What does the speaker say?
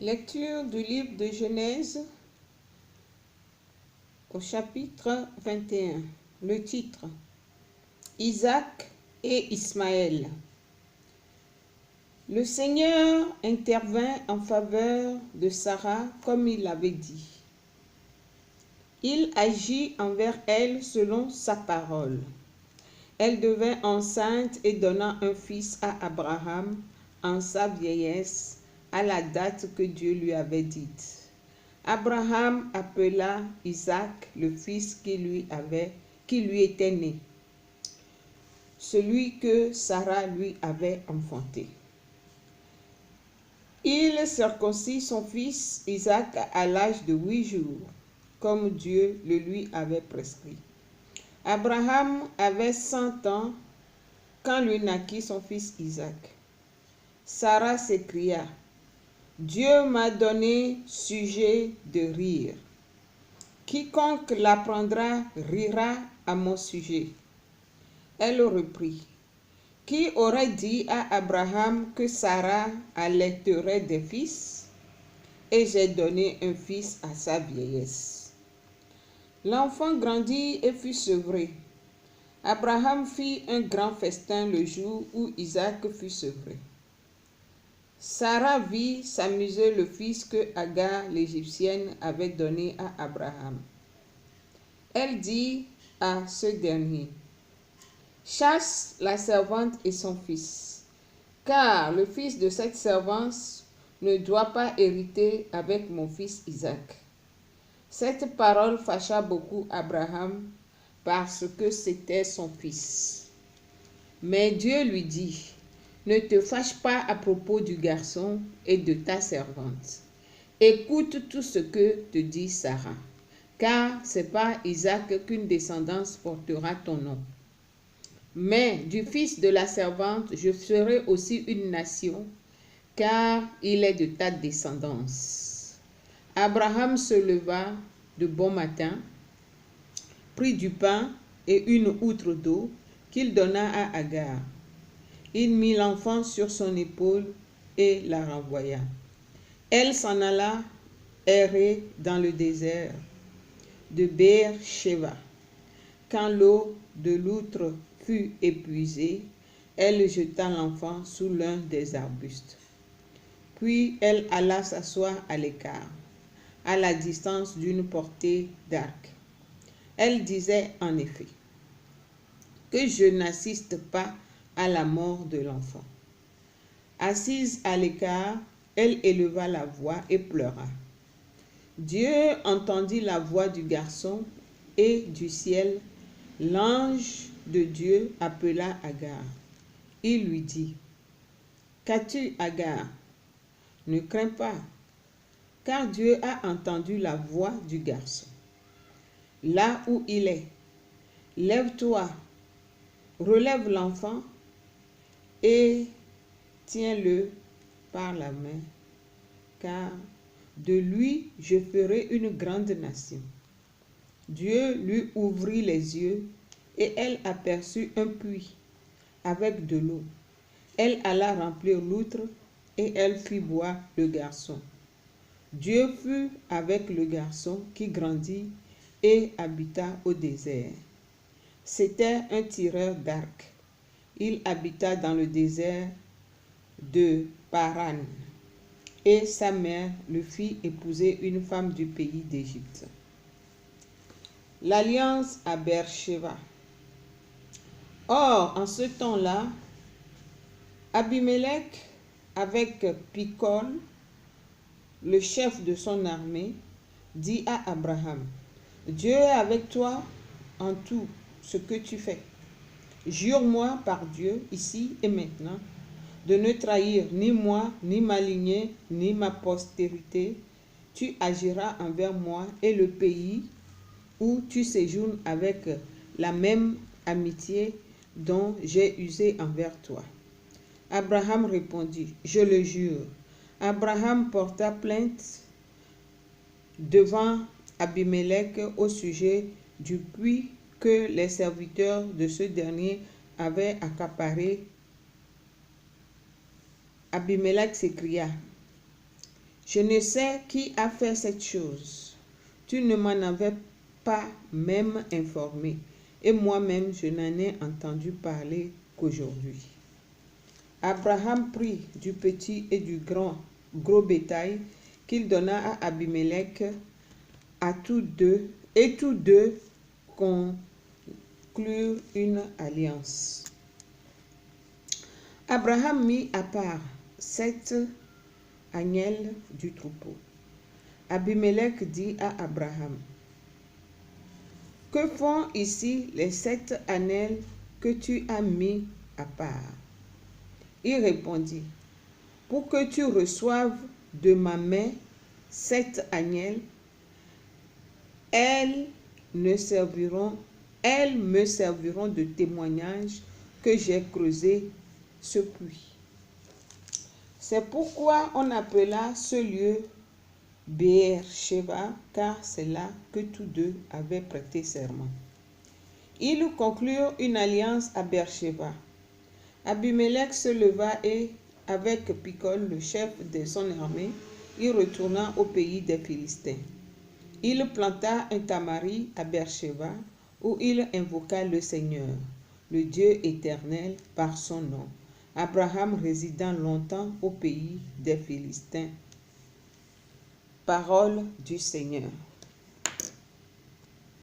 Lecture du livre de Genèse au chapitre 21. Le titre: Isaac et Ismaël. Le Seigneur intervint en faveur de Sarah comme il l'avait dit. Il agit envers elle selon sa parole. Elle devint enceinte et donna un fils à Abraham en sa vieillesse, à la date que Dieu lui avait dite. Abraham appela Isaac le fils qui lui était né, celui que Sarah lui avait enfanté. Il circoncit son fils Isaac à l'âge de 8 jours, comme Dieu le lui avait prescrit. Abraham avait 100 ans quand lui naquit son fils Isaac. Sarah s'écria: Dieu m'a donné sujet de rire. Quiconque l'apprendra rira à mon sujet. Elle reprit: Qui aurait dit à Abraham que Sarah allaiterait des fils? Et j'ai donné un fils à sa vieillesse. L'enfant grandit et fut sevré. Abraham fit un grand festin le jour où Isaac fut sevré. Sarah vit s'amuser le fils que Agar l'Égyptienne avait donné à Abraham. Elle dit à ce dernier: Chasse la servante et son fils, car le fils de cette servante ne doit pas hériter avec mon fils Isaac. Cette parole fâcha beaucoup Abraham parce que c'était son fils. Mais Dieu lui dit: Ne te fâche pas à propos du garçon et de ta servante. Écoute tout ce que te dit Sarah, car c'est par Isaac qu'une descendance portera ton nom. Mais du fils de la servante, je ferai aussi une nation, car il est de ta descendance. Abraham se leva de bon matin, prit du pain et une outre d'eau qu'il donna à Agar. Il mit l'enfant sur son épaule et la renvoya. Elle s'en alla errer dans le désert de Beer-Sheva. Quand l'eau de l'outre fut épuisée, elle jeta l'enfant sous l'un des arbustes. Puis elle alla s'asseoir à l'écart, à la distance d'une portée d'arc. Elle disait en effet: Que je n'assiste pas à la mort de l'enfant. Assise à l'écart, elle éleva la voix et pleura. Dieu entendit la voix du garçon, et du ciel, l'ange de Dieu appela Agar. Il lui dit: Qu'as-tu, Agar? Ne crains pas, car Dieu a entendu la voix du garçon. Là où il est, lève-toi, relève l'enfant et tiens-le par la main, car de lui je ferai une grande nation. Dieu lui ouvrit les yeux et elle aperçut un puits avec de l'eau. Elle alla remplir l'outre et elle fit boire le garçon. Dieu fut avec le garçon qui grandit et habita au désert. C'était un tireur d'arc. Il habita dans le désert de Paran, et sa mère le fit épouser une femme du pays d'Égypte. L'alliance à Beer-Sheva. Or, en ce temps-là, Abimelech, avec Picol, le chef de son armée, dit à Abraham: Dieu est avec toi en tout ce que tu fais. Jure-moi par Dieu, ici et maintenant, de ne trahir ni moi, ni ma lignée, ni ma postérité. Tu agiras envers moi et le pays où tu séjournes avec la même amitié dont j'ai usé envers toi. Abraham répondit: Je le jure. Abraham porta plainte devant Abimelech au sujet du puits que les serviteurs de ce dernier avaient accaparé. Abimelech s'écria: Je ne sais qui a fait cette chose. Tu ne m'en avais pas même informé, et moi-même je n'en ai entendu parler qu'aujourd'hui. Abraham prit du petit et du gros bétail qu'il donna à Abimelech, et tous deux conclurent une alliance. Abraham mit à part 7 agnelles du troupeau. Abimelech dit à Abraham: que font ici les 7 ânes que tu as mis à part? Il répondit: pour que tu reçoives de ma main 7 agnelles, elles me serviront de témoignage que j'ai creusé ce puits. C'est pourquoi on appela ce lieu Beer-Sheva, car c'est là que tous deux avaient prêté serment. Ils conclurent une alliance à Beer-Sheva. Abimelech se leva et, avec Picol, le chef de son armée, il retourna au pays des Philistins. Il planta un tamari à Beer-Sheva, où il invoqua le Seigneur, le Dieu éternel, par son nom. Abraham résidant longtemps au pays des Philistins. Parole du Seigneur.